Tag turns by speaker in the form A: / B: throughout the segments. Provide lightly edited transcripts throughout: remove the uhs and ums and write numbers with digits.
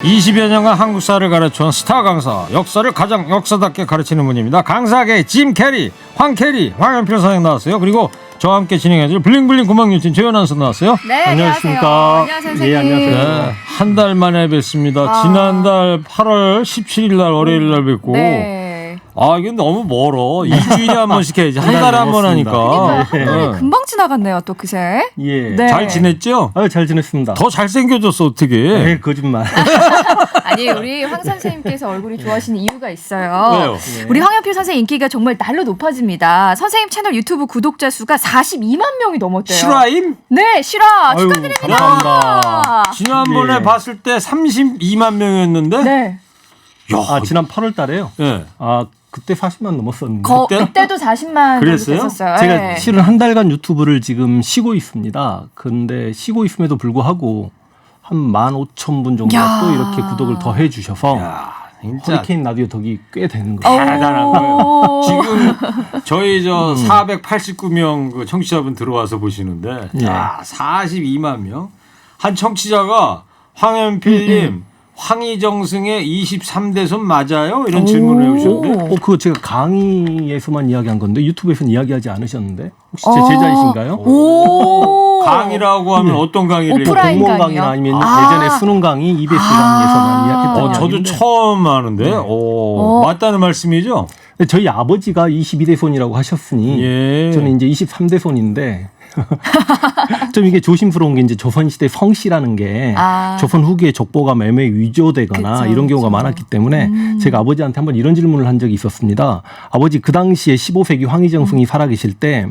A: 20여 년간 한국사를 가르쳐온 스타 강사, 역사를 가장 역사답게 가르치는 분입니다. 강사계 짐 캐리, 황 캐리, 황현필 선생 나왔어요. 그리고 저와 함께 진행해줄 블링블링 구멍유진 최연한 선 나왔어요.
B: 네,
A: 안녕하십니까.
B: 안녕하세요, 선생님.
C: 예, 안녕하세요.
A: 네, 한 달 만에 뵙습니다. 지난달 8월 17일 날 월요일 날 뵙고
B: 네.
A: 이게 너무 멀어. 일주일에 한 번씩 해야지. 한 달에 한 번 하니까.
B: 그러니까 한 달이
A: 네.
B: 금방 지나갔네요, 또 그새.
C: 예.
B: 네.
A: 잘 지냈죠?
C: 잘 지냈습니다.
A: 더 잘생겨졌어 어떻게.
C: 네, 거짓말.
B: 아니, 우리 황 선생님께서 얼굴이 좋아하시는 이유가 있어요.
A: 왜요?
B: 우리 황현필 선생님 인기가 정말 날로 높아집니다. 선생님 채널 유튜브 구독자 수가 42만 명이 넘었대요.
A: 실화임?
B: 네, 실화
C: 아유,
B: 축하드립니다.
C: 감사합니다.
A: 지난번에
C: 예.
A: 봤을 때 32만 명이었는데
B: 네.
A: 야,
C: 지난 8월 달에요.
A: 네.
C: 그때 40만 넘었었는데.
B: 그때도 40만 정도
A: 그랬어요?
B: 됐었어요.
C: 제가
B: 네.
C: 실은 한 달간 유튜브를 지금 쉬고 있습니다. 근데 쉬고 있음에도 불구하고 한 15,000분 정도가
B: 야.
C: 또 이렇게 구독을 더 해주셔서
A: 야, 진짜
C: 허리케인 라디오 덕이 꽤 되는 거예요.
A: 대단한 거예요.
B: 오.
A: 지금 저희 489명 그 청취자분 들어와서 보시는데
C: 예.
A: 야, 42만 명. 한 청취자가 황현필님 황희정승의 23대손 맞아요? 이런 질문을 해주셨는데
C: 그거 제가 강의에서만 이야기한 건데 유튜브에서는 이야기하지 않으셨는데 혹시 제 제자이신가요?
B: 오.
A: 강의라고 하면 어떤 강의를
B: 오프라인
C: 공무원
B: 강의요?
C: 강의나 아니면
B: 아.
C: 예전에 수능 강의 EBS 강의에서만 이야기했던
A: 저도
C: 이야기인데
A: 처음 하는데 맞다는 말씀이죠?
C: 저희 아버지가 22대 손이라고 하셨으니
A: 예.
C: 저는 이제 23대 손인데 좀 이게 조심스러운 게 이제 조선시대 성씨라는 게 조선 후기에 족보가 매매 위조되거나
B: 그쵸,
C: 이런 경우가
B: 그쵸.
C: 많았기 때문에 제가 아버지한테 한번 이런 질문을 한 적이 있었습니다. 아버지 그 당시에 15세기 황희정승이 살아계실 때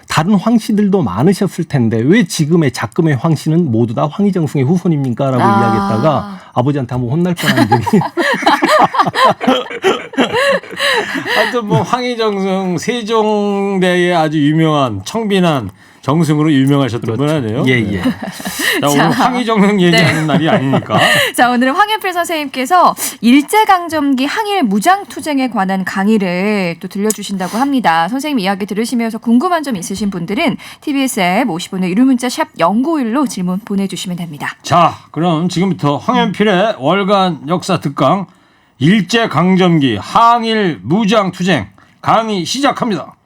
C: 다른 황씨들도 많으셨을 텐데 왜 지금의 작금의 황씨는 모두 다 황희정승의 후손입니까? 라고 이야기했다가 아버지한테 한번 혼날 뻔한 적이
A: 하여튼 뭐 황희정승 세종대의 아주 유명한 청빈한 정승으로 유명하셨던 분 아니에요?
C: 예.
A: 자, 오늘 황희정승 얘기하는 날이 아니니까.
B: 자, 오늘은 황현필 선생님께서 일제강점기 항일 무장투쟁에 관한 강의를 또 들려주신다고 합니다. 선생님 이야기 들으시면서 궁금한 점 있으신 분들은 TBS 앱 50원의 유료 문자 샵 0951로 질문 보내주시면 됩니다.
A: 자, 그럼 지금부터 황현필의 월간 역사 특강 일제강점기 항일 무장투쟁 강의 시작합니다.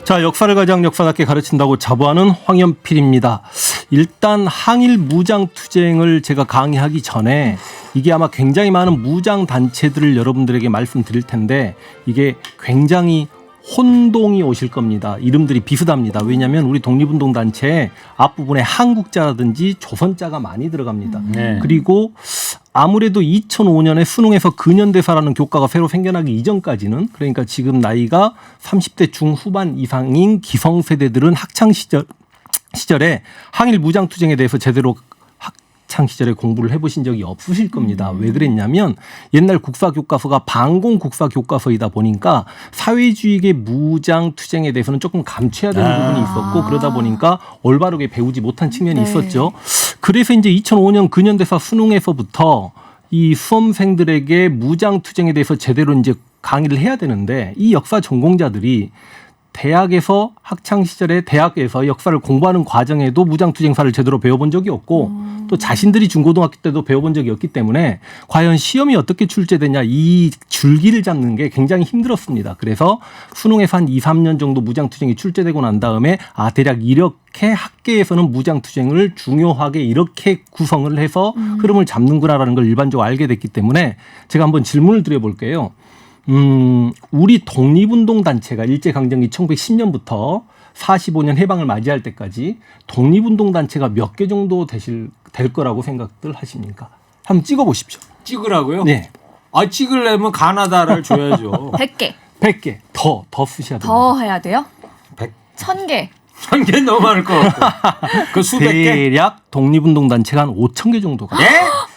C: 자, 역사를 가장 역사답게 가르친다고 자부하는 황현필입니다. 일단 항일 무장투쟁을 제가 강의하기 전에 이게 아마 굉장히 많은 무장단체들을 여러분들에게 말씀드릴 텐데 이게 굉장히 혼동이 오실 겁니다. 이름들이 비슷합니다. 왜냐하면 우리 독립운동단체에 앞부분에 한국자라든지 조선자가 많이 들어갑니다.
A: 네.
C: 그리고 아무래도 2005년에 수능에서 근현대사라는 교과가 새로 생겨나기 이전까지는 그러니까 지금 나이가 30대 중후반 이상인 기성세대들은 학창시절에 항일 무장투쟁에 대해서 제대로 학창 시절에 공부를 해보신 적이 없으실 겁니다. 왜 그랬냐면 옛날 국사교과서가 반공 국사교과서이다 보니까 사회주의계 무장투쟁에 대해서는 조금 감춰야 되는 부분이 있었고 그러다 보니까 올바르게 배우지 못한 측면이 있었죠. 그래서 이제 2005년 근현대사 수능에서부터 이 수험생들에게 무장투쟁에 대해서 제대로 이제 강의를 해야 되는데 이 역사 전공자들이 대학에서 학창 시절에 대학에서 역사를 공부하는 과정에도 무장투쟁사를 제대로 배워본 적이 없고 또 자신들이 중고등학교 때도 배워본 적이 없기 때문에 과연 시험이 어떻게 출제되냐 이 줄기를 잡는 게 굉장히 힘들었습니다. 그래서 수능에서 한 2, 3년 정도 무장투쟁이 출제되고 난 다음에 대략 이렇게 학계에서는 무장투쟁을 중요하게 이렇게 구성을 해서 흐름을 잡는구나라는 걸 일반적으로 알게 됐기 때문에 제가 한번 질문을 드려볼게요. 우리 독립운동단체가 일제강점기 1910년부터 45년 해방을 맞이할 때까지 독립운동단체가 몇 개 정도 될 거라고 생각들 하십니까? 한번 찍어보십시오.
A: 찍으라고요?
C: 네.
A: 찍으려면 가나다를 줘야죠.
B: 100개.
C: 100개. 더 쓰셔야 됩니다.
B: 더 해야 돼요?
A: 100.
B: 1000개.
A: 1000개 너무 많을 것 같고. 그 수백 개?
C: 대략 독립운동단체가 한 5,000개 정도가.
A: 예?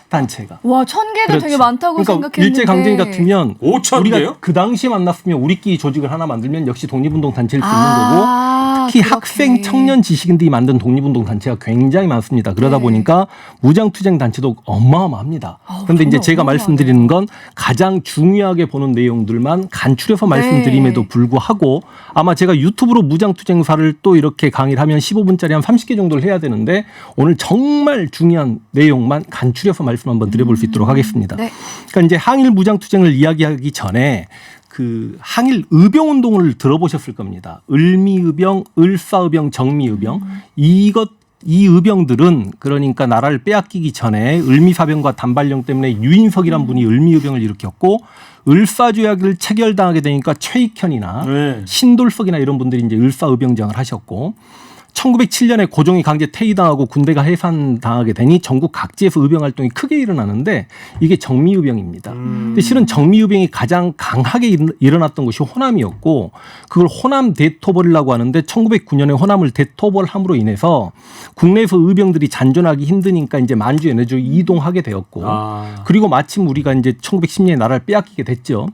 C: 단체가.
B: 와, 1000개도
C: 그렇지.
B: 되게 많다고
C: 그러니까
B: 생각했는데.
C: 일제강점기 같으면
A: 5,000
C: 우리가
A: 개요?
C: 그 당시에 만났으면 우리끼리 조직을 하나 만들면 역시 독립운동 단체일 수 있는 거고 특히
B: 그렇게.
C: 학생 청년 지식인들이 만든 독립운동 단체가 굉장히 많습니다. 그러다
B: 네.
C: 보니까 무장투쟁 단체도 어마어마합니다. 그런데 이제
B: 정말
C: 제가 말씀드리는 건 가장 중요하게 보는 내용들만 간추려서 말씀드림에도
B: 네.
C: 불구하고 아마 제가 유튜브로 무장투쟁사를 또 이렇게 강의를 하면 15분짜리 한 30개 정도를 해야 되는데 오늘 정말 중요한 내용만 간추려서 말씀 한번 드려볼 수 있도록 하겠습니다.
B: 네.
C: 그러니까 이제 항일 무장투쟁을 이야기하기 전에 그 항일 의병운동을 들어보셨을 겁니다. 을미의병, 을사의병, 정미의병 이 의병들은 그러니까 나라를 빼앗기기 전에 을미사병과 단발령 때문에 유인석이란 분이 을미의병을 일으켰고 을사조약을 체결당하게 되니까 최익현이나
A: 네.
C: 신돌석이나 이런 분들이 이제 을사의병장을 하셨고 1907년에 고종이 강제 퇴위당하고 군대가 해산당하게 되니 전국 각지에서 의병 활동이 크게 일어나는데 이게 정미의병입니다. 근데 실은 정미의병이 가장 강하게 일어났던 곳이 호남이었고 그걸 호남 대토벌이라고 하는데 1909년에 호남을 대토벌함으로 인해서 국내에서 의병들이 잔존하기 힘드니까 이제 만주에 내주 이동하게 되었고 그리고 마침 우리가 이제 1910년에 나라를 빼앗기게 됐죠.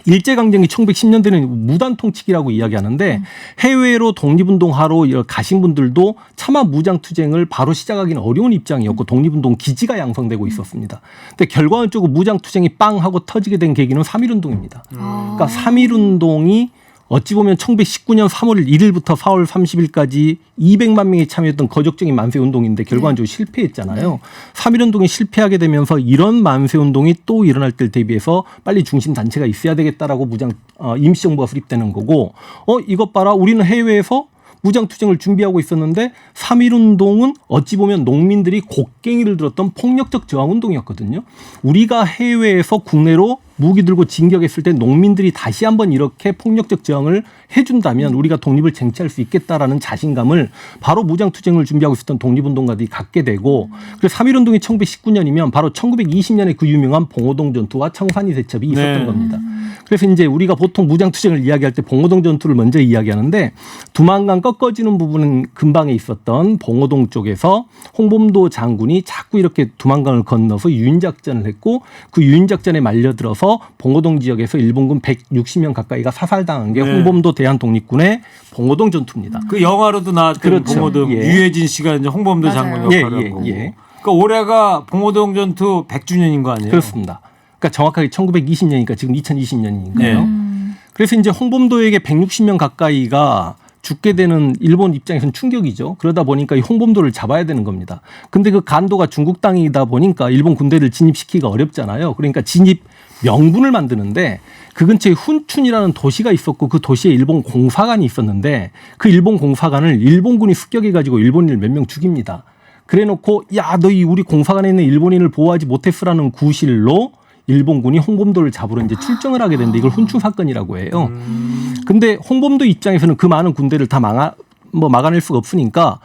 C: 일제강점기 1910년대는 무단 통치기라고 이야기하는데 해외로 독립운동하러 가신 분들도 차마 무장투쟁을 바로 시작하기는 어려운 입장이었고 독립운동 기지가 양성되고 있었습니다. 근데 결과적으로 무장투쟁이 빵 하고 터지게 된 계기는 3.1운동입니다. 그러니까 3.1운동이 어찌 보면 1919년 3월 1일부터 4월 30일까지 200만 명이 참여했던 거적적인 만세운동인데 결과적으로 실패했잖아요. 3.1운동이 실패하게 되면서 이런 만세운동이 또 일어날 때를 대비해서 빨리 중심 단체가 있어야 되겠다라고 임시정부가 수립되는 거고 이것 봐라 우리는 해외에서 무장투쟁을 준비하고 있었는데 3.1운동은 어찌 보면 농민들이 곡괭이를 들었던 폭력적 저항운동이었거든요. 우리가 해외에서 국내로 무기 들고 진격했을 때 농민들이 다시 한번 이렇게 폭력적 저항을 해준다면 우리가 독립을 쟁취할 수 있겠다라는 자신감을 바로 무장투쟁을 준비하고 있었던 독립운동가들이 갖게 되고 그래서 3.1운동이 1919년이면 바로 1920년에 그 유명한 봉오동 전투와 청산리 대첩이 있었던
A: 네.
C: 겁니다. 그래서 이제 우리가 보통 무장투쟁을 이야기할 때 봉오동 전투를 먼저 이야기하는데 두만강 꺾어지는 부분은 근방에 있었던 봉오동 쪽에서 홍범도 장군이 자꾸 이렇게 두만강을 건너서 유인작전을 했고 그 유인작전에 말려들어서 봉오동 지역에서 일본군 160명 가까이가 사살당한 게
A: 네.
C: 홍범도 대한독립군의 봉오동 전투입니다.
A: 그 영화로도 나왔던
C: 그렇죠.
A: 봉오동
C: 예.
A: 유해진 씨가 이제 홍범도
B: 맞아요.
A: 장군 역할을
C: 예,
A: 한 거고.
C: 예.
A: 그러니까 올해가 봉오동 전투 100주년인 거 아니에요?
C: 그렇습니다. 그러니까 정확하게 1920년이니까 지금 2020년이니까요.
A: 네.
C: 그래서 이제 홍범도에게 160명 가까이가 죽게 되는 일본 입장에서는 충격이죠. 그러다 보니까 이 홍범도를 잡아야 되는 겁니다. 근데 그 간도가 중국 땅이다 보니까 일본 군대를 진입시키기가 어렵잖아요. 그러니까 진입 명분을 만드는데 그 근처에 훈춘이라는 도시가 있었고 그 도시에 일본 공사관이 있었는데 그 일본 공사관을 일본군이 습격해가지고 일본인을 몇 명 죽입니다. 그래놓고 야 너희 우리 공사관에 있는 일본인을 보호하지 못했으라는 구실로 일본군이 홍범도를 잡으러 이제 출정을 하게 되는데 이걸 훈춘 사건이라고 해요. 근데 홍범도 입장에서는 그 많은 군대를 다 막아낼 수가 없으니까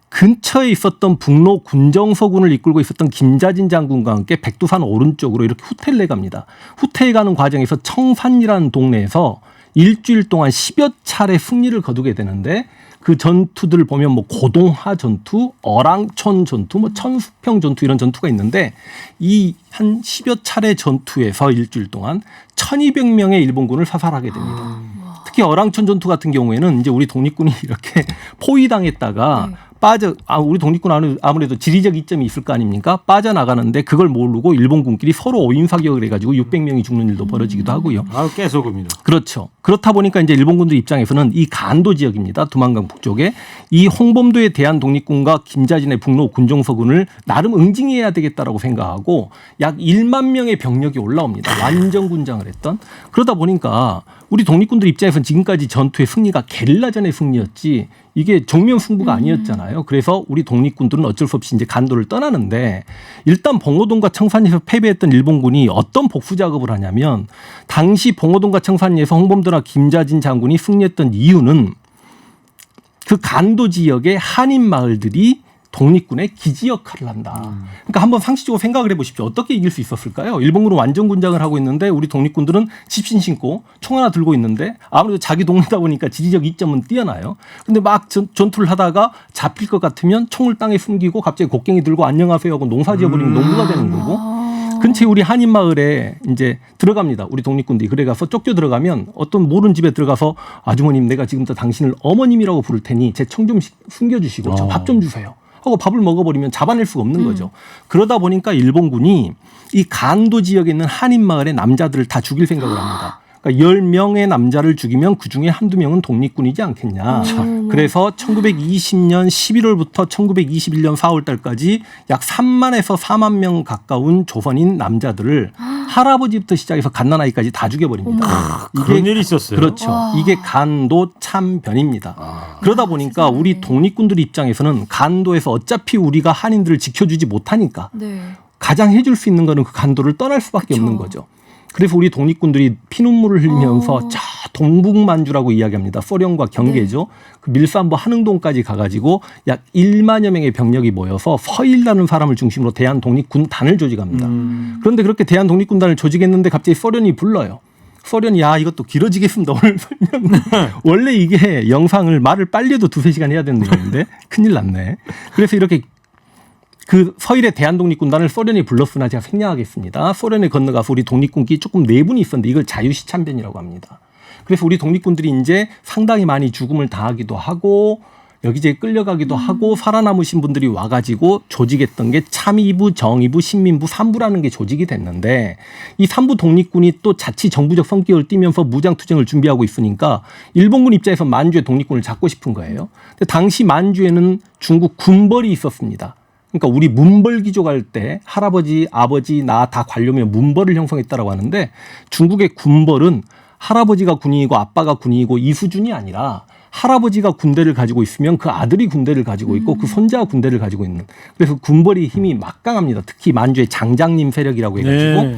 C: 근처에 있었던 북로 군정서군을 이끌고 있었던 김자진 장군과 함께 백두산 오른쪽으로 이렇게 후퇴를 해갑니다. 후퇴해 가는 과정에서 청산이라는 동네에서 일주일 동안 10여 차례 승리를 거두게 되는데 그 전투들을 보면 뭐 고동하 전투, 어랑촌 전투, 뭐 천수평 전투 이런 전투가 있는데 이 한 10여 차례 전투에서 일주일 동안 1200명의 일본군을 사살하게 됩니다. 특히 어랑촌 전투 같은 경우에는 이제 우리 독립군이 이렇게 포위당했다가 우리 독립군 아무래도 지리적 이점이 있을 거 아닙니까? 빠져나가는데 그걸 모르고 일본군끼리 서로 오인사격을 해가지고 600명이 죽는 일도 벌어지기도 하고요.
A: 깨소금이다.
C: 그렇죠. 그렇다 보니까 이제 일본군들 입장에서는 이 간도 지역입니다. 두만강 북쪽에 이 홍범도에 대한 독립군과 김자진의 북로 군정서군을 나름 응징해야 되겠다라고 생각하고 약 1만 명의 병력이 올라옵니다. 완전 군장을 했던. 그러다 보니까 우리 독립군들 입장에서는 지금까지 전투의 승리가 게릴라전의 승리였지 이게 정면 승부가 아니었잖아요. 그래서 우리 독립군들은 어쩔 수 없이 이제 간도를 떠나는데 일단 봉오동과 청산리에서 패배했던 일본군이 어떤 복수 작업을 하냐면 당시 봉오동과 청산리에서 홍범도나 김자진 장군이 승리했던 이유는 그 간도 지역의 한인 마을들이 독립군의 기지 역할을 한다. 그러니까 한번 상식적으로 생각을 해보십시오. 어떻게 이길 수 있었을까요? 일본군은 완전 군장을 하고 있는데 우리 독립군들은 집신 신고 총 하나 들고 있는데 아무래도 자기 동네다 보니까 지리적 이점은 뛰어나요. 근데 막 전투를 하다가 잡힐 것 같으면 총을 땅에 숨기고 갑자기 곡괭이 들고 안녕하세요 하고 농사 지어버리면 농부가 되는 거고 근처에 우리 한인 마을에 이제 들어갑니다. 우리 독립군들이. 그래 가서 쫓겨 들어가면 어떤 모르는 집에 들어가서 아주머님 내가 지금부터 당신을 어머님이라고 부를 테니 제 청 좀 숨겨주시고 저 밥 좀 주세요. 하고 밥을 먹어버리면 잡아낼 수가 없는 거죠. 그러다 보니까 일본군이 이 간도 지역에 있는 한인 마을의 남자들을 다 죽일 생각을 합니다. 그러니까 10명의 남자를 죽이면 그중에 한두 명은 독립군이지 않겠냐. 그래서 1920년 11월부터 1921년 4월 달까지 약 3만에서 4만 명 가까운 조선인 남자들을 할아버지부터 시작해서 갓난아이까지 다 죽여버립니다.
A: 그런 일이 있었어요.
C: 그렇죠. 이게 간도 참변입니다. 그러다 보니까 우리 독립군들 입장에서는 간도에서 어차피 우리가 한인들을 지켜주지 못하니까
B: 네.
C: 가장 해줄 수 있는 거는 그 간도를 떠날 수밖에 없는 거죠. 그래서 우리 독립군들이 피눈물을 흘리면서 저 동북만주라고 이야기합니다. 소련과 경계죠. 그 밀산부 한흥동까지 가가지고 약 1만여 명의 병력이 모여서 서일라는 사람을 중심으로 대한독립군단을 조직합니다. 그런데 그렇게 대한독립군단을 조직했는데 갑자기 소련이 불러요. 소련이 야 이것도 길어지겠습니다. 오늘 설명. 원래 이게 영상을 말을 빨리 해도 2-3시간 해야 되는 내용인데 큰일 났네. 그래서 이렇게 그 서일의 대한독립군단을 소련이 불렀으나 제가 생략하겠습니다. 소련에 건너가서 우리 독립군끼리 조금 내분이 있었는데 이걸 자유시참변이라고 합니다. 그래서 우리 독립군들이 이제 상당히 많이 죽음을 당하기도 하고 여기저기 끌려가기도 하고 살아남으신 분들이 와가지고 조직했던 게 참의부, 정의부, 신민부 3부라는 게 조직이 됐는데 이 3부 독립군이 또 자치 정부적 성격을 띠면서 무장투쟁을 준비하고 있으니까 일본군 입장에서 만주의 독립군을 잡고 싶은 거예요. 근데 당시 만주에는 중국 군벌이 있었습니다. 그러니까 우리 문벌귀족 할 때 할아버지, 아버지, 나 다 관료면 문벌을 형성했다라고 하는데 중국의 군벌은 할아버지가 군인이고 아빠가 군인이고 이 수준이 아니라 할아버지가 군대를 가지고 있으면 그 아들이 군대를 가지고 있고 그 손자가 군대를 가지고 있는. 그래서 군벌이 힘이 막강합니다. 특히 만주의 장장님 세력이라고 해가지고.
A: 네.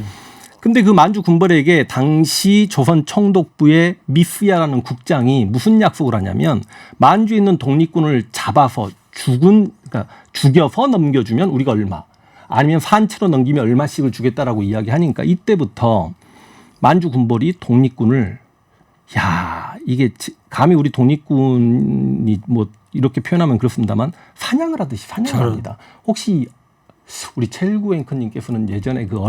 C: 근데 그 만주 군벌에게 당시 조선 총독부의 미스야라는 국장이 무슨 약속을 하냐면 만주에 있는 독립군을 잡아서 그러니까 죽여서 넘겨주면 우리가 얼마 아니면 산채로 넘기면 얼마씩을 주겠다라고 이야기하니까 이때부터 만주 군벌이 독립군을 야 이게 감히 우리 독립군이 뭐 이렇게 표현하면 그렇습니다만 사냥을 하듯이 사냥을 합니다. 혹시 우리 최일구 앵커님께서는 예전에 그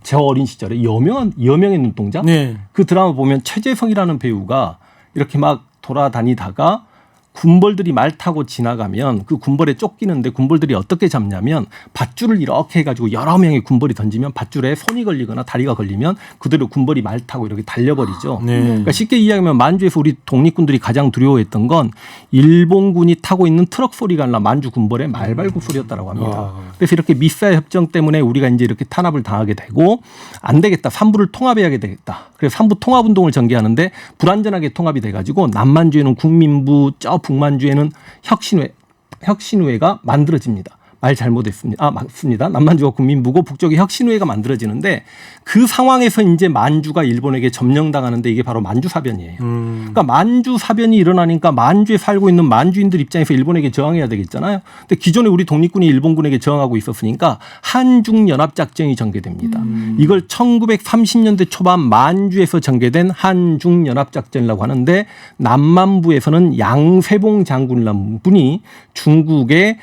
C: 저 어린 시절에 여명의 눈동자
A: 네.
C: 그 드라마 보면 최재성이라는 배우가 이렇게 막 돌아다니다가 군벌들이 말 타고 지나가면 그 군벌에 쫓기는데 군벌들이 어떻게 잡냐면 밧줄을 이렇게 해가지고 여러 명의 군벌이 던지면 밧줄에 손이 걸리거나 다리가 걸리면 그대로 군벌이 말 타고 이렇게 달려버리죠.
A: 네.
C: 그러니까 쉽게 이야기하면 만주에서 우리 독립군들이 가장 두려워했던 건 일본군이 타고 있는 트럭 소리가 아니라 만주 군벌의 말발굽 소리였다라고 합니다.
A: 와.
C: 그래서 이렇게 미사일 협정 때문에 우리가 이제 이렇게 탄압을 당하게 되고 안 되겠다. 3부를 통합해야 되겠다. 그래서 3부 통합운동을 전개하는데 불완전하게 통합이 돼가지고 남만주에는 국민부, 저 북만주에는 혁신회가 만들어집니다. 말 잘못했습니다. 맞습니다. 남만주가 국민부고 북쪽에 혁신회가 만들어지는데 그 상황에서 이제 만주가 일본에게 점령당하는데 이게 바로 만주사변이에요. 그러니까 만주사변이 일어나니까 만주에 살고 있는 만주인들 입장에서 일본에게 저항해야 되겠잖아요. 근데 기존에 우리 독립군이 일본군에게 저항하고 있었으니까 한중연합작전이 전개됩니다. 이걸 1930년대 초반 만주에서 전개된 한중연합작전이라고 하는데 남만부에서는 양세봉 장군이라는 분이 중국의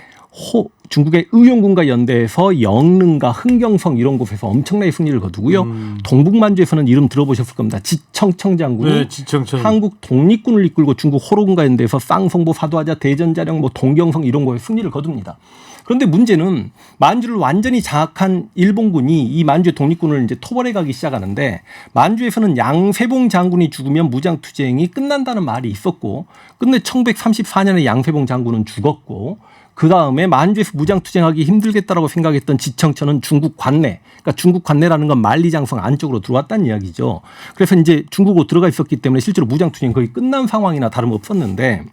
C: 의용군과 연대해서 영릉과 흥경성 이런 곳에서 엄청나게 승리를 거두고요. 동북만주에서는 이름 들어보셨을 겁니다. 지청청 장군이
A: 네, 지청청.
C: 한국 독립군을 이끌고 중국 호로군과 연대해서 쌍성보, 사도하자, 대전자령, 동경성 이런 곳에 승리를 거둡니다. 그런데 문제는 만주를 완전히 장악한 일본군이 이 만주의 독립군을 이제 토벌해 가기 시작하는데 만주에서는 양세봉 장군이 죽으면 무장투쟁이 끝난다는 말이 있었고 근데 1934년에 양세봉 장군은 죽었고 그 다음에 만주에서 무장투쟁하기 힘들겠다라고 생각했던 지청천은 중국 관내, 그러니까 중국 관내라는 건 만리장성 안쪽으로 들어왔다는 이야기죠. 그래서 이제 중국으로 들어가 있었기 때문에 실제로 무장투쟁이 거의 끝난 상황이나 다름없었는데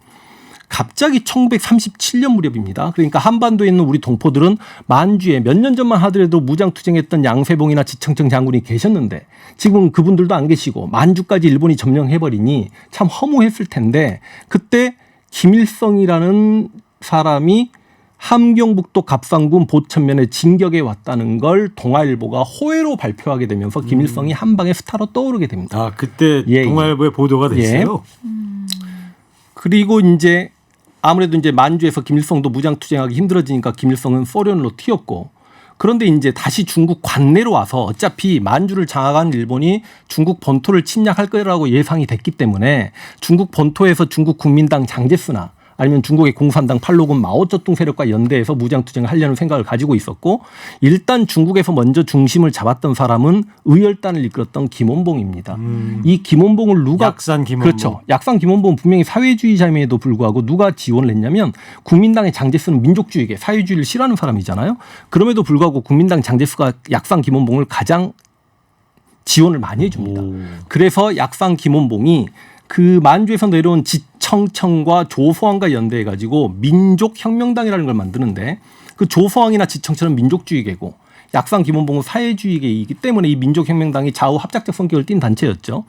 C: 갑자기 1937년 무렵입니다. 그러니까 한반도에 있는 우리 동포들은 만주에 몇 년 전만 하더라도 무장투쟁했던 양세봉이나 지청청 장군이 계셨는데 지금 그분들도 안 계시고 만주까지 일본이 점령해버리니 참 허무했을 텐데 그때 김일성이라는 사람이 함경북도 갑상군 보천면에 진격해 왔다는 걸 동아일보가 호혜로 발표하게 되면서 김일성이 한방의 스타로 떠오르게 됩니다.
A: 아 그때
C: 예,
A: 동아일보에 보도가 됐어요.
C: 그리고 이제 아무래도 이제 만주에서 김일성도 무장투쟁하기 힘들어지니까 김일성은 소련으로 튀었고 그런데 이제 다시 중국 관내로 와서 어차피 만주를 장악한 일본이 중국 본토를 침략할 거라고 예상이 됐기 때문에 중국 본토에서 중국 국민당 장제스나 아니면 중국의 공산당 팔로군 마오쩌둥 세력과 연대해서 무장투쟁을 하려는 생각을 가지고 있었고 일단 중국에서 먼저 중심을 잡았던 사람은 의열단을 이끌었던 김원봉입니다. 이 김원봉을 누가
A: 약산 김원봉.
C: 그렇죠. 약산 김원봉은 분명히 사회주의자임에도 불구하고 누가 지원을 했냐면 국민당의 장제스는 민족주의계 사회주의를 싫어하는 사람이잖아요. 그럼에도 불구하고 국민당 장제스가 약산 김원봉을 가장 지원을 많이 해줍니다. 그래서 약산 김원봉이 그 만주에서 내려온 지청청과 조서왕과 연대해가지고 민족혁명당이라는 걸 만드는데 그 조서왕이나 지청청은 민족주의계고 약산 김원봉은 사회주의계이기 때문에 이 민족혁명당이 좌우 합작적 성격을 띤 단체였죠.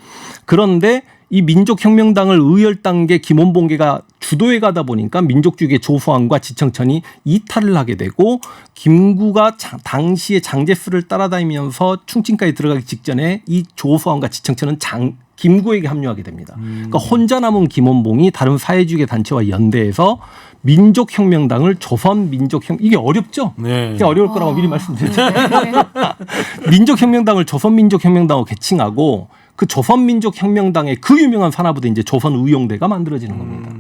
C: 그런데 이 민족혁명당을 의열단계 김원봉계가 주도해 가다 보니까 민족주의계 조서왕과 지청천이 이탈을 하게 되고 김구가 당시에 장제스를 따라다니면서 충칭까지 들어가기 직전에 이 조서왕과 지청천은 김구에게 합류하게 됩니다. 그러니까 혼자 남은 김원봉이 다른 사회주의 단체와 연대해서 민족혁명당을 조선민족혁명 이게 어렵죠?
A: 네.
C: 이게 어려울 거라고 미리 말씀드렸죠. 민족혁명당을 조선민족혁명당으로 개칭하고 그 조선민족혁명당의 그 유명한 산하부대 이제 조선의용대가 만들어지는 겁니다.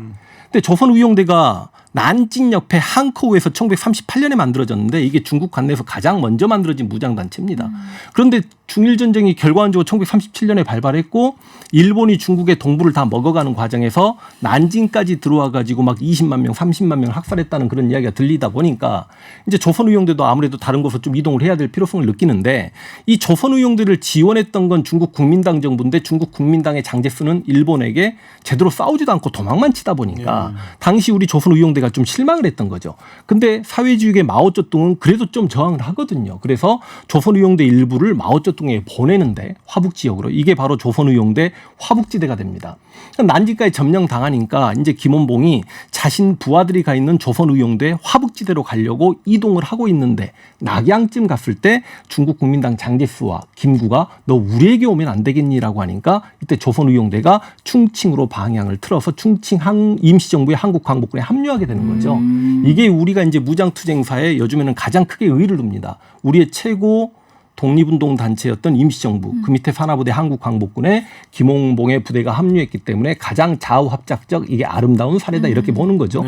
C: 근데 조선의용대가 난징 옆에 항코우에서 1938년에 만들어졌는데 이게 중국 관내에서 가장 먼저 만들어진 무장단체입니다. 그런데 중일전쟁이 결과적으로 1937년에 발발했고 일본이 중국의 동부를 다 먹어가는 과정에서 난징까지 들어와 가지고 막 20만 명, 30만 명을 학살했다는 그런 이야기가 들리다 보니까 이제 조선의용대도 아무래도 다른 곳으로 좀 이동을 해야 될 필요성을 느끼는데 이 조선의용대를 지원했던 건 중국 국민당 정부인데 중국 국민당의 장제스는 일본에게 제대로 싸우지도 않고 도망만 치다 보니까 당시 우리 조선의용대가 좀 실망을 했던 거죠. 근데 사회주의계 마오쩌둥은 그래도 좀 저항을 하거든요. 그래서 조선의용대 일부를 마오쩌둥에 보내는데 화북 지역으로 이게 바로 조선의용대 화북지대가 됩니다. 난징까지 점령당하니까 이제 김원봉이 자신 부하들이 가 있는 조선의용대 화북지대로 가려고 이동을 하고 있는데 낙양쯤 갔을 때 중국 국민당 장제스와 김구가 너 우리에게 오면 안 되겠니라고 하니까 이때 조선의용대가 충칭으로 방향을 틀어서 충칭 임시정부의 한국광복군에 합류하게 되는 거죠. 이게 우리가 이제 무장투쟁사에 요즘에는 가장 크게 의의를 둡니다. 우리의 최고 독립운동 단체였던 임시정부 그 밑에 산하부대 한국광복군에 김원봉의 부대가 합류했기 때문에 가장 좌우합작적 이게 아름다운 사례다 이렇게 보는 거죠.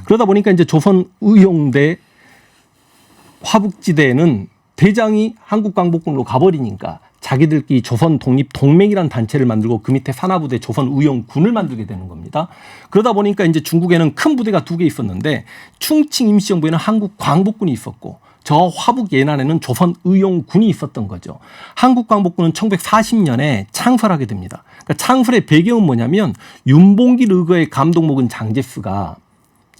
C: 그러다 보니까 이제 조선의용대 화북지대에는 대장이 한국광복군으로 가버리니까 자기들끼리 조선 독립 동맹이라는 단체를 만들고 그 밑에 산하부대 조선의용군을 만들게 되는 겁니다. 그러다 보니까 이제 중국에는 큰 부대가 2개 있었는데 충칭 임시정부에는 한국광복군이 있었고 저 화북 예난에는 조선의용군이 있었던 거죠. 한국광복군은 1940년에 창설하게 됩니다. 그러니까 창설의 배경은 뭐냐면 윤봉길 의거의 감독목은 장제스가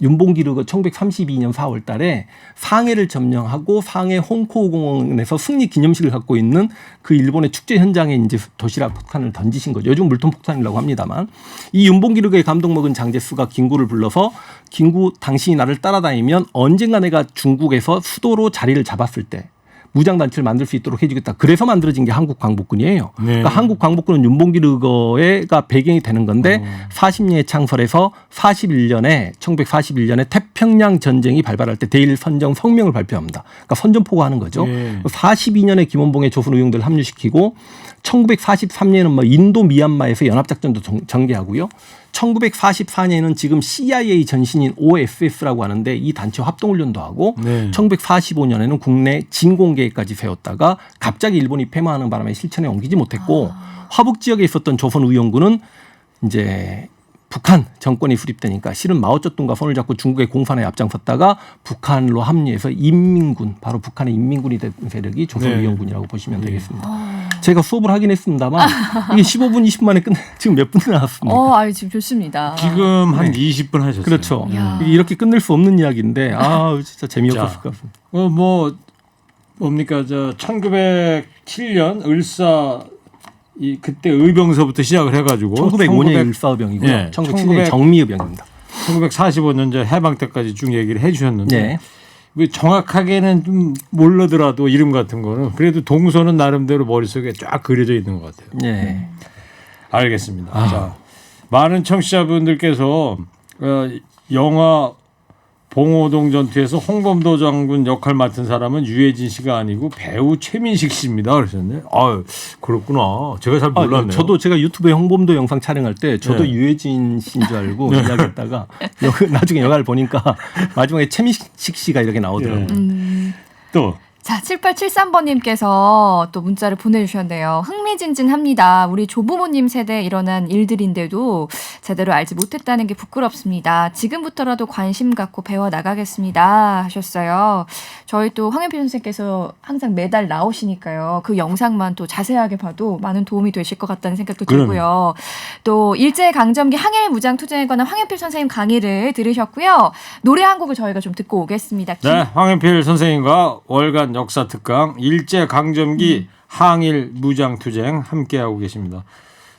C: 윤봉길 의거 1932년 4월 달에 상해를 점령하고 상해 홍코우 공원에서 승리 기념식을 갖고 있는 그 일본의 축제 현장에 이제 도시락 폭탄을 던지신 거죠. 요즘 물통 폭탄이라고 합니다만 이 윤봉길 의거의 감독목은 장제스가 김구를 불러서 김구 당신이 나를 따라다니면 언젠가 내가 중국에서 수도로 자리를 잡았을 때 무장단체를 만들 수 있도록 해주겠다. 그래서 만들어진 게 한국광복군이에요. 네. 그러니까 한국광복군은 윤봉길 의거가 배경이 되는 건데 40년에 창설해서 1941년에 태평양 전쟁이 발발할 때 대일 선정 성명을 발표합니다. 그러니까 선전포고하는 거죠. 네. 42년에 김원봉의 조선의용대를 합류시키고 1943년에는 뭐 인도 미얀마에서 연합작전도 전개하고요. 1944년에는 지금 CIA 전신인 OSS라고 하는데 이 단체 합동훈련도 하고 1945년에는 국내 진공계획까지 세웠다가 갑자기 일본이 패망하는 바람에 실천에 옮기지 못했고 화북 지역에 있었던 조선의용군은 이제 북한 정권이 수립되니까 실은 마오쩌둥과 손을 잡고 중국의 공산에 앞장섰다가 북한으로 합류해서 인민군 바로 북한의 인민군이 된 세력이 조선의용군이라고 보시면 되겠습니다. 제가 수업을 하긴 했습니다만 이게 15분 20분만에 지금 몇 분 나왔습니까?
B: 아유, 지금 좋습니다.
A: 지금 한 20분 하셨어요.
C: 그렇죠. 이렇게 끝낼 수 없는 이야기인데 진짜 재미없었을 것 같습니다.
A: 뭡니까 1907년 을사 그때 의병서부터 시작을 해가지고
C: 1905년 을사의병이고요. 네, 1907년 정미의병입니다.
A: 1945년 전 해방 때까지 쭉 얘기를 해주셨는데 정확하게는 좀 모르더라도 이름 같은 거는 그래도 동서는 나름대로 머릿속에 쫙 그려져 있는 것 같아요.
C: 네.
A: 알겠습니다. 자, 많은 청취자분들께서 영화 봉오동 전투에서 홍범도 장군 역할 맡은 사람은 유해진 씨가 아니고 배우 최민식 씨입니다. 그러셨네. 아, 그렇구나. 제가 잘 몰랐네요.
C: 저도 제가 유튜브에 홍범도 영상 촬영할 때 저도
A: 네.
C: 유해진 씨인 줄 알고 이야기했다가 나중에 영화를 보니까 마지막에 최민식 씨가 이렇게 나오더라고요.
A: 또
B: 자, 7873번님께서 또 문자를 보내주셨네요. 흥미진진합니다. 우리 조부모님 세대에 일어난 일들인데도 제대로 알지 못했다는 게 부끄럽습니다. 지금부터라도 관심 갖고 배워나가겠습니다. 하셨어요. 저희 또 황현필 선생님께서 항상 매달 나오시니까요. 그 영상만 또 자세하게 봐도 많은 도움이 되실 것 같다는 생각도 들고요. 또 일제강점기 항일 무장투쟁에 관한 황현필 선생님 강의를 들으셨고요. 노래 한 곡을 저희가 좀 듣고 오겠습니다.
A: 네, 황현필 선생님과 월간 역사 특강 일제 강점기 항일 무장 투쟁 함께 하고 계십니다.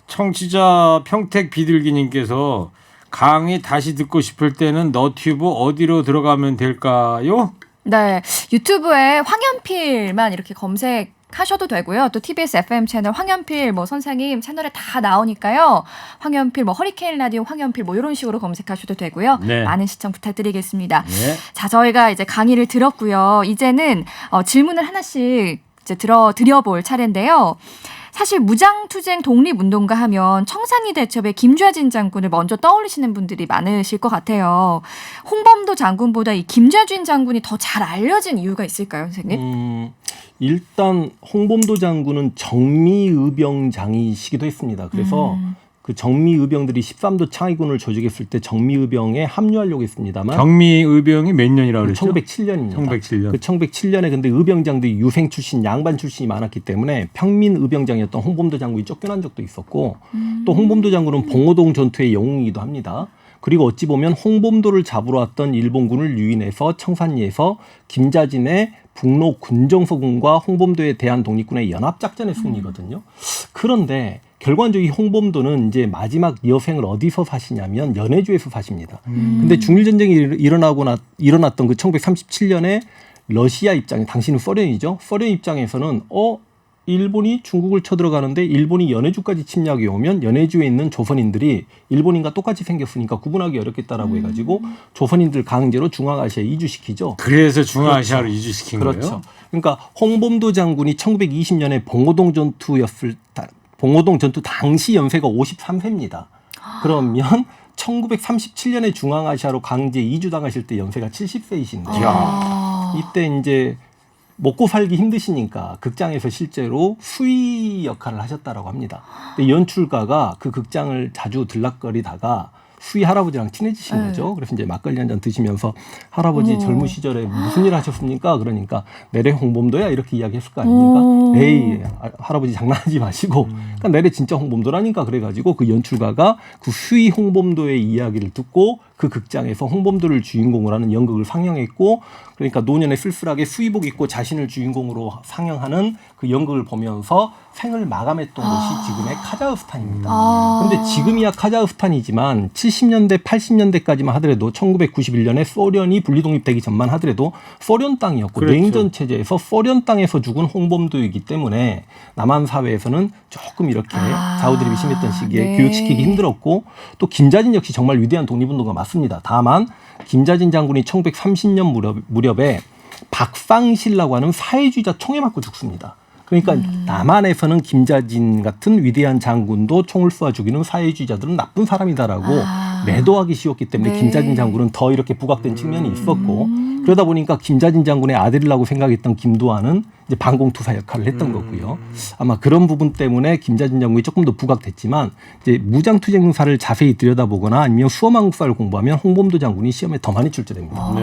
A: 청취자 평택 비둘기님께서 강의 다시 듣고 싶을 때는 너튜브 어디로 들어가면 될까요?
B: 네, 유튜브에 황현필만 이렇게 검색하셔도 되고요. 또 TBS FM 채널 황현필 선생님 채널에 다 나오니까요. 황현필 허리케인 라디오 황현필 이런 식으로 검색하셔도 되고요.
A: 네.
B: 많은 시청 부탁드리겠습니다.
A: 네.
B: 자, 저희가 이제 강의를 들었고요. 이제는 질문을 하나씩 이제 드려볼 차례인데요. 사실 무장투쟁 독립운동가 하면 청산리 대첩의 김좌진 장군을 먼저 떠올리시는 분들이 많으실 것 같아요. 홍범도 장군보다 이 김좌진 장군이 더 잘 알려진 이유가 있을까요, 선생님?
C: 일단 홍범도 장군은 정미의병장이시기도 했습니다. 그래서 그 정미의병들이 13도 창의군을 조직했을 때 정미의병에 합류하려고 했습니다만
A: 정미의병이 몇 년이라 그랬죠?
C: 1907년입니다.
A: 1907년.
C: 그 1907년에 근데 의병장들이 유생 출신, 양반 출신이 많았기 때문에 평민 의병장이었던 홍범도 장군이 쫓겨난 적도 있었고 또 홍범도 장군은 봉오동 전투의 영웅이기도 합니다. 그리고 어찌 보면 홍범도를 잡으러 왔던 일본군을 유인해서 청산리에서 김자진의 북로 군정서군과 홍범도에 대한 독립군의 연합작전의 승리거든요. 그런데 결과적으로 이 홍범도는 이제 마지막 여생을 어디서 사시냐면 연해주에서 사십니다. 근데 중일전쟁이 일어났던 그 1937년에 러시아 입장에, 당시는 소련이죠. 소련 입장에서는 일본이 중국을 쳐들어가는데 일본이 연해주까지 침략해 오면 연해주에 있는 조선인들이 일본인과 똑같이 생겼으니까 구분하기 어렵겠다라고 해가지고 조선인들 강제로 중앙아시아에 이주시키죠.
A: 그래서 중앙아시아로 이주시킨
C: 그렇죠.
A: 거예요?
C: 그러니까 홍범도 장군이 1920년에 봉오동 전투 당시 연세가 53세입니다. 그러면 1937년에 중앙아시아로 강제 이주당하실 때 연세가 70세이신데 이때 이제 먹고 살기 힘드시니까 극장에서 실제로 수의 역할을 하셨다라고 합니다. 근데 연출가가 그 극장을 자주 들락거리다가 수의 할아버지랑 친해지신 거죠. 그래서 이제 막걸리 한 잔 드시면서 할아버지 젊은 시절에 무슨 일 하셨습니까? 그러니까 내래 홍범도야 이렇게 이야기했을 거 아닙니까? 에이 할아버지 장난하지 마시고 그러니까 내래 진짜 홍범도라니까 그래가지고 그 연출가가 그 수의 홍범도의 이야기를 듣고 그 극장에서 홍범도를 주인공으로 하는 연극을 상영했고 그러니까 노년에 쓸쓸하게 수의복 입고 자신을 주인공으로 상영하는 그 연극을 보면서 생을 마감했던 곳이 지금의 카자흐스탄입니다. 그런데 지금이야 카자흐스탄이지만 70년대 80년대까지만 하더라도 1991년에 소련이 분리독립되기 전만 하더라도 소련 땅이었고
A: 그렇죠.
C: 냉전 체제에서 소련 땅에서 죽은 홍범도이기 때문에 남한 사회에서는 조금 이렇게 좌우드립이 심했던 시기에
B: 네.
C: 교육시키기 힘들었고 또 김자진 역시 정말 위대한 독립운동가 맞습니다. 다만 김자진 장군이 1930년 무렵에 박상실라고 하는 사회주의자 총에 맞고 죽습니다. 그러니까 남한에서는 김자진 같은 위대한 장군도 총을 쏘아 죽이는 사회주의자들은 나쁜 사람이다라고 매도하기 쉬웠기 때문에
B: 네.
C: 김자진 장군은 더 이렇게 부각된 측면이 있었고 그러다 보니까 김자진 장군의 아들이라고 생각했던 김두한은 이제 반공투사 역할을 했던 거고요. 아마 그런 부분 때문에 김자진 장군이 조금 더 부각됐지만 이제 무장투쟁사를 자세히 들여다보거나 아니면 수험한국사를 공부하면 홍범도 장군이 시험에 더 많이 출제됩니다.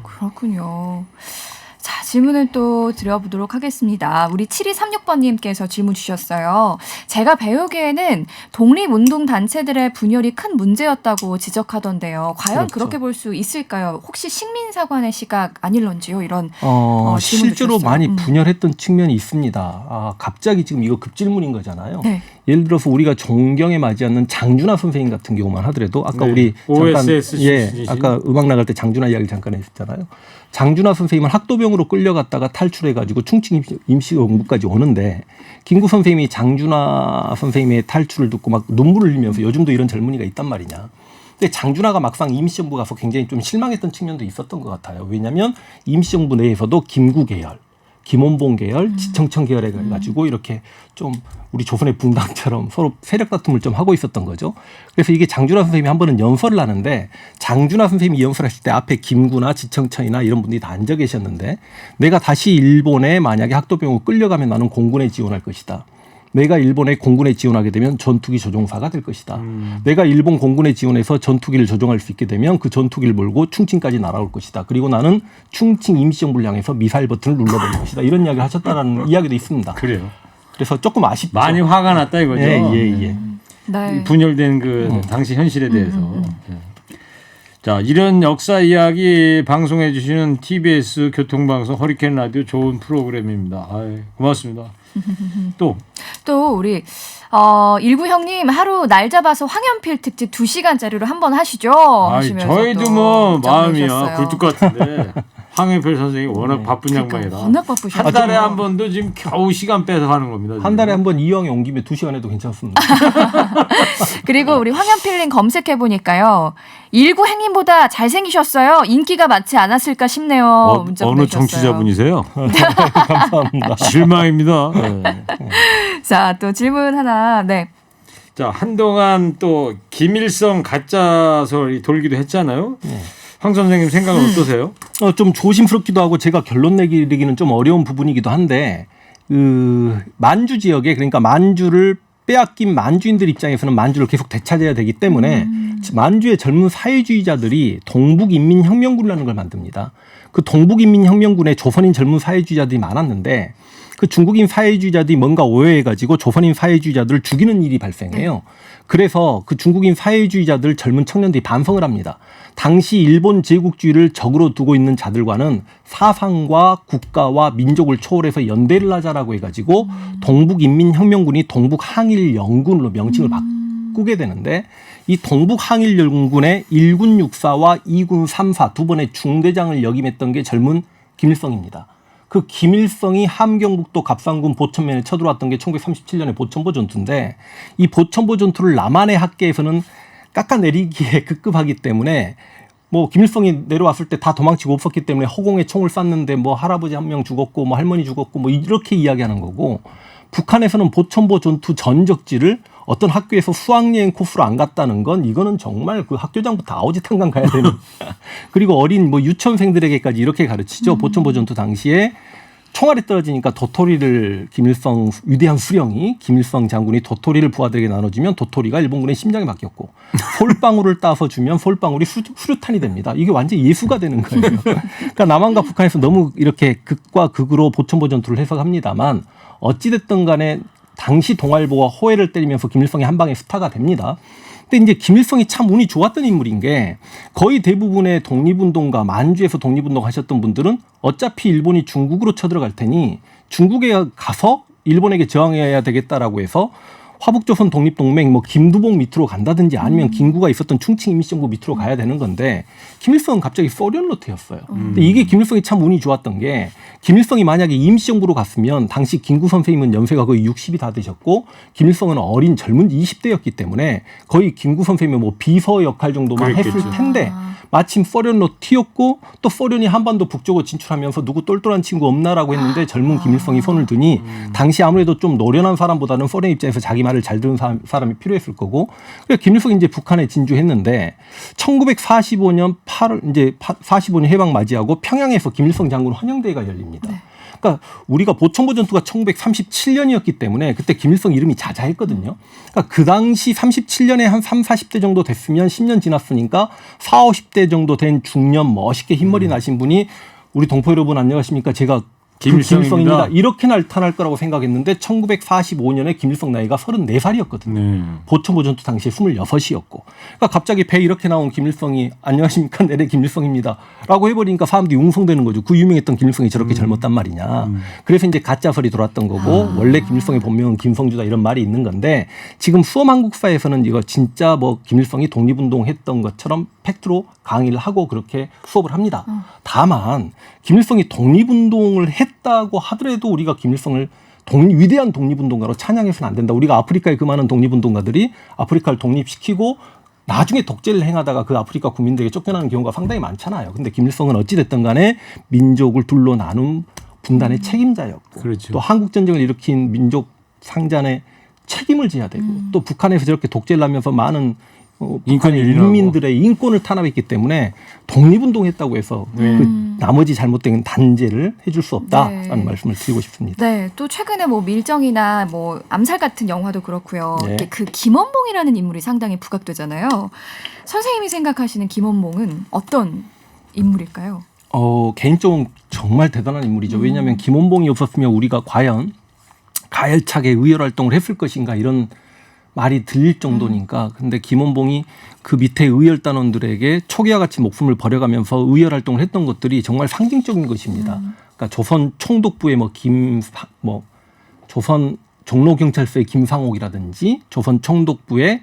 B: 그렇군요. 자, 질문을 또 드려보도록 하겠습니다. 우리 7236번님께서 질문 주셨어요. 제가 배우기에는 독립운동단체들의 분열이 큰 문제였다고 지적하던데요. 과연
C: 그렇죠.
B: 그렇게 볼 수 있을까요? 혹시 식민사관의 시각 아닐런지요? 이런 질문도
C: 실제로
B: 주셨어요.
C: 많이 분열했던 측면이 있습니다. 갑자기 지금 이거 급질문인 거잖아요.
B: 네.
C: 예를 들어서 우리가 존경에 맞지 않는 장준하 선생님 같은 경우만 하더라도 아까
A: 네.
C: 우리
A: OSS 출신이신.
C: 아까 음악 나갈 때 장준하 이야기 잠깐 했잖아요. 장준하 선생님은 학도병으로 끌려갔다가 탈출해가지고 충칭 임시공부까지 오는데 김구 선생님이 장준하 선생님의 탈출을 듣고 막 눈물을 흘리면서 요즘도 이런 젊은이가 있단 말이냐. 근데 장준하가 막상 임시정부 가서 굉장히 좀 실망했던 측면도 있었던 것 같아요. 왜냐하면 임시정부 내에서도 김구 계열, 김원봉 계열, 지청천 계열에 가지고 이렇게 좀 우리 조선의 붕당처럼 서로 세력 다툼을 좀 하고 있었던 거죠. 그래서 이게 장준하 선생님이 한 번은 연설을 하는데 장준하 선생님이 연설하실 때 앞에 김구나 지청천이나 이런 분들이 다 앉아 계셨는데 내가 다시 일본에 만약에 학도병으로 끌려가면 나는 공군에 지원할 것이다. 내가 일본의 공군에 지원하게 되면 전투기 조종사가 될 것이다. 내가 일본 공군에 지원해서 전투기를 조종할 수 있게 되면 그 전투기를 몰고 충칭까지 날아올 것이다. 그리고 나는 충칭 임시정부를 향해서 미사일 버튼을 눌러버릴 것이다. 이런 이야기를 하셨다라는 이야기도 있습니다.
A: 그래요.
C: 그래서 조금 아쉽죠.
A: 많이 화가 났다 이거죠.
C: 예.
B: 네.
A: 분열된 그 당시 현실에 대해서. 예. 자, 이런 역사 이야기 방송해 주시는 TBS 교통방송 허리케인 라디오 좋은 프로그램입니다. 아이, 고맙습니다. 또
B: 우리 일구 형님 하루 날 잡아서 황연필 특집 2시간짜리로 한번 하시죠. 하시면서
A: 저희도
B: 또
A: 뭐 마음이야
B: 정리하셨어요.
A: 굴뚝 같은데 황현필 선생이 워낙 바쁜 양반이라
B: 워낙 바쁘셔.
A: 한 달에 한 번도 지금 겨우 시간 빼서 하는 겁니다. 지금.
C: 한 달에 한 번 이왕에 온 김에 2시간 해도 괜찮습니다.
B: 그리고 우리 황연필님 검색해 보니까요. 일구 행님보다 잘생기셨어요. 인기가 많지 않았을까 싶네요. 문자
A: 어느
B: 보내주셨어요.
A: 정치자분이세요?
C: 감사합니다.
A: 실망입니다.
B: 자, 또 질문 하나. 네.
A: 자, 한동안 또 김일성 가짜설이 돌기도 했잖아요. 황 선생님 생각은 어떠세요?
C: 좀 조심스럽기도 하고 제가 결론 내기는 좀 어려운 부분이기도 한데 그 만주 지역에 그러니까 만주를 빼앗긴 만주인들 입장에서는 만주를 계속 되찾아야 되기 때문에 만주의 젊은 사회주의자들이 동북인민혁명군이라는 걸 만듭니다. 그 동북인민혁명군에 조선인 젊은 사회주의자들이 많았는데 그 중국인 사회주의자들이 뭔가 오해해가지고 조선인 사회주의자들을 죽이는 일이 발생해요. 그래서 그 중국인 사회주의자들 젊은 청년들이 반성을 합니다. 당시 일본 제국주의를 적으로 두고 있는 자들과는 사상과 국가와 민족을 초월해서 연대를 하자라고 해가지고 동북인민혁명군이 동북항일연군으로 명칭을 바꾸게 되는데 이 동북항일연군의 1군 육사와 2군 3사 두 번의 중대장을 역임했던 게 젊은 김일성입니다. 그 김일성이 함경북도 갑상군 보천면에 쳐들어왔던 게 1937년의 보천보 전투인데 이 보천보 전투를 남한의 학계에서는 깎아내리기에 급급하기 때문에 뭐 김일성이 내려왔을 때 다 도망치고 없었기 때문에 허공에 총을 쐈는데 뭐 할아버지 한 명 죽었고 뭐 할머니 죽었고 뭐 이렇게 이야기하는 거고 북한에서는 보천보 전투 전적지를 어떤 학교에서 수학여행 코스로 안 갔다는 건 이거는 정말 그 학교장부터 아오지탄강 가야 되는 그리고 어린 뭐 유치원생들에게까지 이렇게 가르치죠. 보천보 전투 당시에 총알이 떨어지니까 도토리를 김일성 위대한 수령이 김일성 장군이 도토리를 부하들에게 나눠주면 도토리가 일본군의 심장에 박혔고 솔방울을 따서 주면 솔방울이 수류탄이 됩니다. 이게 완전 예수가 되는 거예요. 그러니까 남한과 북한에서 너무 이렇게 극과 극으로 보천보 전투를 해석합니다만 어찌됐든 간에 당시 동아일보가 호해를 때리면서 김일성이 한 방에 스타가 됩니다. 근데 이제 김일성이 참 운이 좋았던 인물인 게 거의 대부분의 독립운동가 만주에서 독립운동 하셨던 분들은 어차피 일본이 중국으로 쳐들어갈 테니 중국에 가서 일본에게 저항해야 되겠다라고 해서 화북조선 독립동맹 뭐 김두봉 밑으로 간다든지 아니면 김구가 있었던 충칭 임시정부 밑으로 가야 되는 건데 김일성은 갑자기 소련로트였어요. 근데 이게 김일성이 참 운이 좋았던 게 김일성이 만약에 임시정부로 갔으면 당시 김구 선생님은 연세가 거의 60이 다 되셨고 김일성은 어린 젊은 20대였기 때문에 거의 김구 선생님의 뭐 비서 역할 정도만
A: 그랬겠죠.
C: 했을 텐데 마침 소련로트였고 또 소련이 한반도 북쪽으로 진출하면서 누구 똘똘한 친구 없나라고 했는데 젊은 김일성이 손을 드니 당시 아무래도 좀 노련한 사람보다는 소련 입장에서 자기 말을 잘 듣는 사람이 필요했을 거고 그래서 김일성이 이제 북한에 진주했는데 1945년 8월 이제 45년 해방 맞이하고 평양에서 김일성 장군 환영대회가 열립니다. 네. 그러니까 우리가 보천보 전투가 1937년이었기 때문에 그때 김일성 이름이 자자했거든요. 그러니까 그 당시 37년에 한 3, 40대 정도 됐으면 10년 지났으니까 4, 50대 정도 된 중년 멋있게 흰머리 나신 분이 우리 동포 여러분 안녕하십니까? 제가 김일성입니다. 이렇게 나타날 거라고 생각했는데 1945년에 김일성 나이가 34살이었거든요. 보천보 전투 당시에 26이었고. 그러니까 갑자기 배에 이렇게 나온 김일성이 안녕하십니까? 네네 김일성입니다. 라고 해버리니까 사람들이 웅성되는 거죠. 그 유명했던 김일성이 저렇게 젊었단 말이냐. 그래서 이제 가짜설이 돌았던 거고 원래 김일성의 본명은 김성주다 이런 말이 있는 건데 지금 수험한국사에서는 이거 진짜 뭐 김일성이 독립운동했던 것처럼 팩트로 강의를 하고 그렇게 수업을 합니다. 다만 김일성이 독립운동을 했다고 하더라도 우리가 김일성을 위대한 독립운동가로 찬양해서는 안 된다. 우리가 아프리카의 그 많은 독립운동가들이 아프리카를 독립시키고 나중에 독재를 행하다가 그 아프리카 국민들에게 쫓겨나는 경우가 상당히 많잖아요. 근데 김일성은 어찌됐든 간에 민족을 둘로 나눈 분단의 책임자였고
A: 그렇죠.
C: 또 한국 전쟁을 일으킨 민족 상잔의 책임을 져야 되고 또 북한에서 저렇게 독재를 하면서 많은 북한의
A: 인권을
C: 인민들의 인권을 탄압했기 때문에 독립운동했다고 해서 그 나머지 잘못된 단죄를 해줄 수 없다라는
B: 네.
C: 말씀을 드리고 싶습니다.
B: 네, 또 최근에 뭐 밀정이나 뭐 암살 같은 영화도 그렇고요.
C: 네.
B: 이렇게 그 김원봉이라는 인물이 상당히 부각되잖아요. 선생님이 생각하시는 김원봉은 어떤 인물일까요?
C: 개인적으로 정말 대단한 인물이죠. 왜냐하면 김원봉이 없었으면 우리가 과연 가열차게 의열 활동을 했을 것인가 이런 말이 들릴 정도니까. 근데 김원봉이 그 밑에 의열단원들에게 초기와 같이 목숨을 버려가면서 의열 활동을 했던 것들이 정말 상징적인 것입니다. 그러니까 조선 총독부의 조선 종로경찰서의 김상옥이라든지 조선 총독부의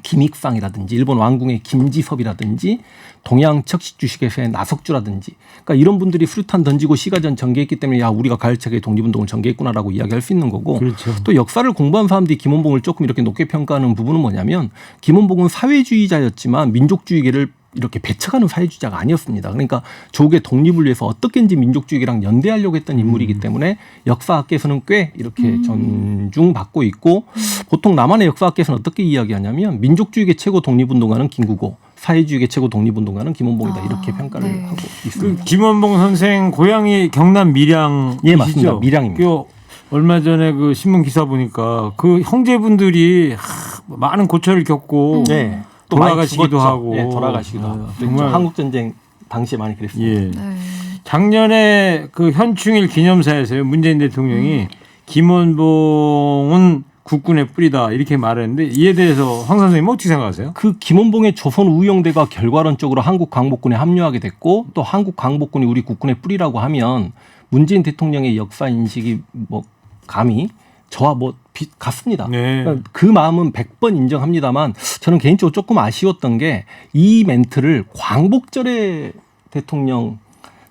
C: 김익상이라든지 일본 왕궁의 김지섭이라든지 동양척식주식회사의 나석주라든지 그러니까 이런 분들이 수류탄 던지고 시가전 전개했기 때문에 야 우리가 가열차게 독립운동을 전개했구나라고 이야기할 수 있는 거고
A: 그렇죠.
C: 또 역사를 공부한 사람들이 김원봉을 조금 이렇게 높게 평가하는 부분은 뭐냐면 김원봉은 사회주의자였지만 민족주의계를 이렇게 배척하는 사회주의자가 아니었습니다. 그러니까 조국의 독립을 위해서 어떻게든지 민족주의랑 연대하려고 했던 인물이기 때문에 역사학계에서는 꽤 이렇게 존중받고 있고 보통 남한의 역사학계에서는 어떻게 이야기하냐면 민족주의계 최고 독립운동가는 김구고 사회주의계 최고 독립운동가는 김원봉이다 이렇게 평가를
B: 네.
C: 하고
A: 그
C: 있습니다.
A: 김원봉 선생 고향이 경남 밀양이시죠?
C: 예, 맞습니다. 밀양입니다.
A: 그 얼마 전에 그 신문 기사 보니까 그 형제분들이 많은 고초를 겪고
C: 네. 또 많이
A: 돌아가시기도
C: 죽었죠.
A: 하고.
C: 예, 돌아가시기도 하고.
A: 정말
C: 한국 전쟁 당시에 많이 그랬습니다.
A: 예.
B: 네.
A: 작년에 그 현충일 기념사에서요 문재인 대통령이 김원봉은 국군의 뿌리다 이렇게 말했는데 이에 대해서 황 선생님 어떻게 생각하세요?
C: 그 김원봉의 조선 우영대가 결과론적으로 한국 광복군에 합류하게 됐고 또 한국 광복군이 우리 국군의 뿌리라고 하면 문재인 대통령의 역사 인식이 감히 저와 같습니다.
A: 네.
C: 그러니까 그 마음은 100번 인정합니다만 저는 개인적으로 조금 아쉬웠던 게 이 멘트를 광복절에 대통령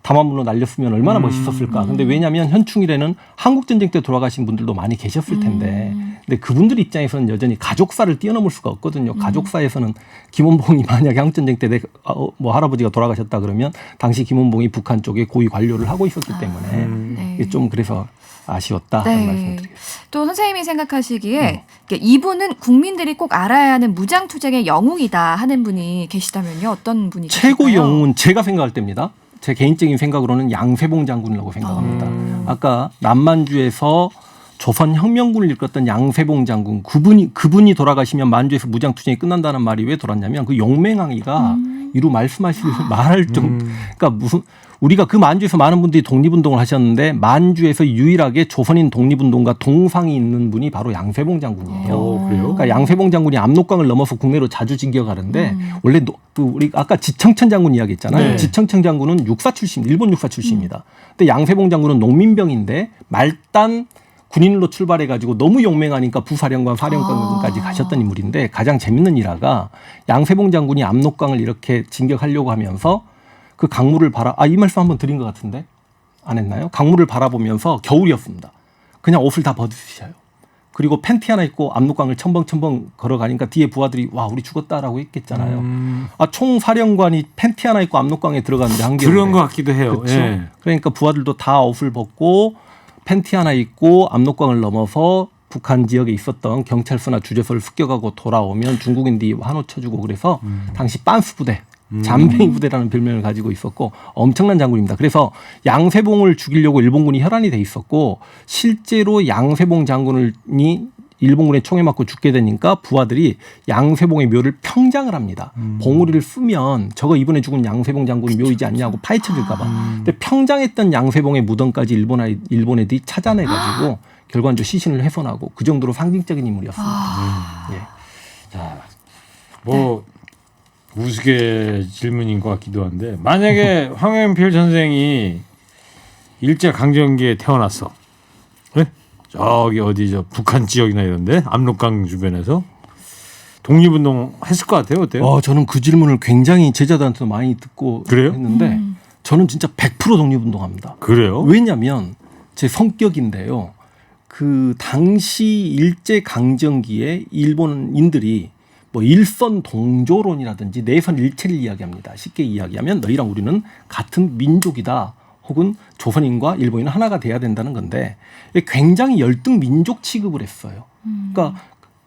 C: 담화문으로 날렸으면 얼마나 멋있었을까. 근데 왜냐하면 현충일에는 한국전쟁 때 돌아가신 분들도 많이 계셨을 텐데 근데 그분들 입장에서는 여전히 가족사를 뛰어넘을 수가 없거든요. 가족사에서는 김원봉이 만약에 한국전쟁 때 할아버지가 돌아가셨다 그러면 당시 김원봉이 북한 쪽에 고위 관료를 하고 있었기 때문에
B: 네.
C: 이게 좀 그래서 아쉬웠다라는
B: 네.
C: 말씀을 드리겠습니다.
B: 또 선생님이 생각하시기에 이분은 국민들이 꼭 알아야 하는 무장투쟁의 영웅이다 하는 분이 계시다면요. 어떤 분이
C: 최고
B: 계실까요?
C: 영웅은 제가 생각할 때입니다. 제 개인적인 생각으로는 양세봉 장군이라고 생각합니다. 아까 남만주에서 조선혁명군을 이끌었던 양세봉 장군 그분이 돌아가시면 만주에서 무장투쟁이 끝난다는 말이 왜 돌았냐면 그 용맹항이가 이루 말씀하실 말할 좀 그러니까 무슨 우리가 그 만주에서 많은 분들이 독립운동을 하셨는데 만주에서 유일하게 조선인 독립운동가 동상이 있는 분이 바로 양세봉 장군이에요.
A: 그래요?
C: 그러니까 양세봉 장군이 압록강을 넘어서 국내로 자주 진격하는데 원래 우리 아까 지청천 장군 이야기했잖아요.
A: 네.
C: 지청천 장군은 육사 출신, 일본 육사 출신입니다. 근데 양세봉 장군은 농민병인데 말단 군인으로 출발해가지고 너무 용맹하니까 부사령관, 사령관까지 가셨던 인물인데 가장 재밌는 일화가 양세봉 장군이 압록강을 이렇게 진격하려고 하면서 그 강물을 이 말씀 한번 드린 것 같은데 안 했나요? 강물을 바라보면서 겨울이었습니다. 그냥 옷을 다 벗으셔요. 그리고 팬티 하나 입고 압록강을 첨벙첨벙 걸어가니까 뒤에 부하들이 와 우리 죽었다라고 했겠잖아요. 총사령관이 팬티 하나 입고 압록강에 들어갔는데 한겨울에.
A: 그런 것 같기도 해요.
C: 그렇죠.
A: 예.
C: 그러니까 부하들도 다 옷을 벗고 팬티 하나 입고 압록강을 넘어서 북한 지역에 있었던 경찰서나 주재소를 습격하고 돌아오면 중국인들이 환호 쳐주고 그래서 당시 빤스 부대 잠뱅이 부대라는 별명을 가지고 있었고 엄청난 장군입니다. 그래서 양세봉을 죽이려고 일본군이 혈안이 돼 있었고 실제로 양세봉 장군이 일본군에 총에 맞고 죽게 되니까 부하들이 양세봉의 묘를 평장을 합니다. 봉우리를 쓰면 저거 이번에 죽은 양세봉 장군 묘이지 않냐고 파헤쳐줄까 봐. 근데 평장했던 양세봉의 무덤까지 일본 애들이 찾아내가지고 결과적으로 시신을 훼손하고 그 정도로 상징적인 인물이었습니다. 예.
A: 자, 우스개 질문인 것 같기도 한데 만약에 황영필 선생이 일제 강점기에 태어났어. 네? 저기 어디 북한 지역이나 이런데 압록강 주변에서 독립운동 했을 것 같아요. 어때요?
C: 저는 그 질문을 굉장히 제자들한테도 많이 듣고
A: 그래요?
C: 했는데 저는 진짜 100% 독립운동합니다.
A: 그래요?
C: 왜냐하면 제 성격인데요. 그 당시 일제 강점기에 일본인들이 뭐 일선 동조론이라든지 내선 일체를 이야기합니다. 쉽게 이야기하면 너희랑 우리는 같은 민족이다. 혹은 조선인과 일본인은 하나가 돼야 된다는 건데 굉장히 열등 민족 취급을 했어요. 그러니까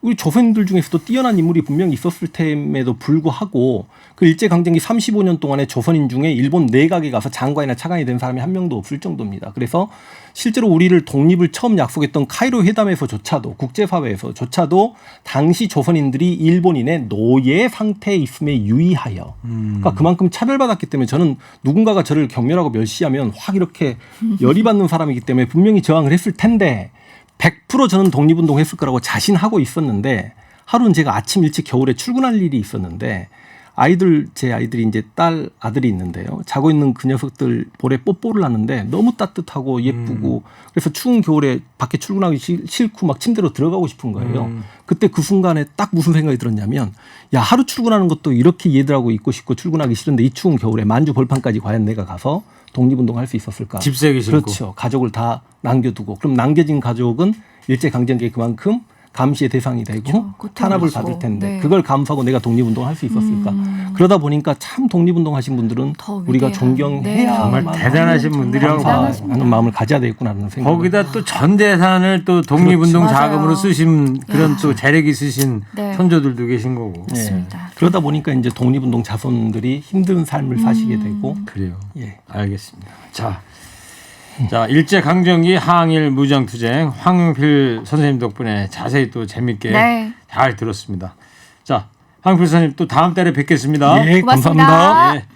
C: 우리 조선인들 중에서도 뛰어난 인물이 분명히 있었을 템에도 불구하고 그 일제강점기 35년 동안에 조선인 중에 일본 내각에 가서 장관이나 차관이 된 사람이 한 명도 없을 정도입니다. 그래서 실제로 우리를 독립을 처음 약속했던 카이로 회담에서조차도 국제사회에서조차도 당시 조선인들이 일본인의 노예 상태에 있음에 유의하여 그러니까 그만큼 차별받았기 때문에 저는 누군가가 저를 경멸하고 멸시하면 확 이렇게 열이 받는 사람이기 때문에 분명히 저항을 했을 텐데 100% 저는 독립운동 했을 거라고 자신하고 있었는데 하루는 제가 아침 일찍 겨울에 출근할 일이 있었는데 제 아이들이 이제 아들이 있는데요. 자고 있는 그 녀석들 볼에 뽀뽀를 하는데 너무 따뜻하고 예쁘고 그래서 추운 겨울에 밖에 출근하기 싫고 막 침대로 들어가고 싶은 거예요. 그때 그 순간에 딱 무슨 생각이 들었냐면 야 하루 출근하는 것도 이렇게 얘들하고 있고 싶고 출근하기 싫은데 이 추운 겨울에 만주 벌판까지 과연 내가 가서 독립운동 할 수 있었을까?
A: 집세기 싫고.
C: 그렇죠. 가족을 다 남겨두고 그럼 남겨진 가족은 일제강점기에 그만큼 감시의 대상이 되고
B: 그렇죠.
C: 탄압을
B: 고통을
C: 받을 텐데
B: 네.
C: 그걸 감수하고 내가 독립운동을 할 수 있었을까? 그러다 보니까 참 독립운동 하신 분들은
B: 더
C: 우리가
B: 위대한,
C: 존경해야
A: 정말 대단하신 분들이라고
C: 하는 마음을 가져야 되겠구나 하는 생각.
A: 거기다 또 전 재산을 또 독립운동
B: 그렇죠.
A: 자금으로
B: 맞아요.
A: 쓰신 그런 또 재력이 있으신
B: 네.
A: 선조들도 계신 거고.
B: 맞습니다.
C: 그러다 보니까 이제 독립운동 자손들이 힘든 삶을 사시게 되고
A: 그래요.
C: 예.
A: 알겠습니다. 자, 일제강점기 항일 무장투쟁 황용필 선생님 덕분에 자세히 또 재밌게
B: 네.
A: 잘 들었습니다. 자, 황용필 선생님 또 다음 달에 뵙겠습니다.
C: 예,
B: 고맙습니다.
C: 감사합니다.
A: 예.